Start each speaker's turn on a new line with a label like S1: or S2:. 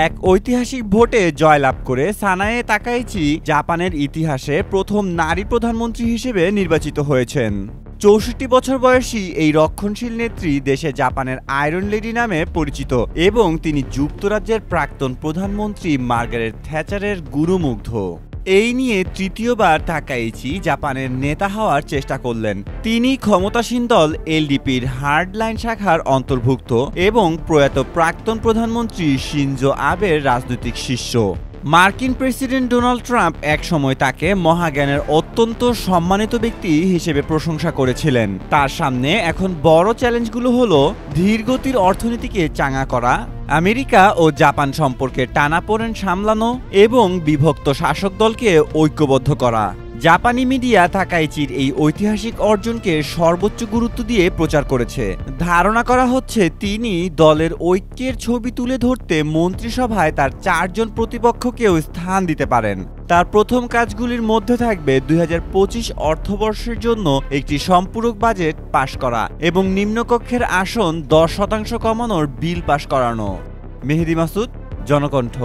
S1: এক ঐতিহাসিক ভোটে জয়লাভ করে সানায়ে তাকাইচি জাপানের ইতিহাসে প্রথম নারী প্রধানমন্ত্রী হিসেবে নির্বাচিত হয়েছেন। ৬৪ বছর বয়সী এই রক্ষণশীল নেত্রী দেশে জাপানের আয়রন লেডি নামে পরিচিত এবং তিনি যুক্তরাজ্যের প্রাক্তন প্রধানমন্ত্রী মার্গারেট থ্যাচারের গুরুমুগ্ধ। এই নিয়ে তৃতীয়বার তাকাইচি জাপানের নেতা হওয়ার চেষ্টা করলেন। তিনি ক্ষমতাসীন দল এলডিপির হার্ডলাইন শাখার অন্তর্ভুক্ত এবং প্রয়াত প্রাক্তন প্রধানমন্ত্রী শিনজো আবের রাজনৈতিক শিষ্য। মার্কিন প্রেসিডেন্ট ডোনাল্ড ট্রাম্প একসময় তাকে মহাজ্ঞানের অত্যন্ত সম্মানিত ব্যক্তি হিসেবে প্রশংসা করেছিলেন। তার সামনে এখন বড় চ্যালেঞ্জগুলো হলো ধীরগতির অর্থনীতিকে চাঙা করা, আমেরিকা ও জাপান সম্পর্কের টানাপোড়েন সামলানো এবং বিভক্ত শাসক দলকে ঐক্যবদ্ধ করা। জাপানি মিডিয়া তাকাইচির এই ঐতিহাসিক অর্জনকে সর্বোচ্চ গুরুত্ব দিয়ে প্রচার করেছে। ধারণা করা হচ্ছে তিনি দলের ঐক্যের ছবি তুলে ধরতে মন্ত্রিসভায় তার 4 জন প্রতিপক্ষকেও স্থান দিতে পারেন। তার প্রথম কাজগুলির মধ্যে থাকবে ২০২৫ অর্থবর্ষের জন্য একটি সম্পূরক বাজেট পাশ করা এবং নিম্নকক্ষের আসন 10% কমানোর বিল পাশ করানো। মেহেদী মাসুদ, জনকণ্ঠ।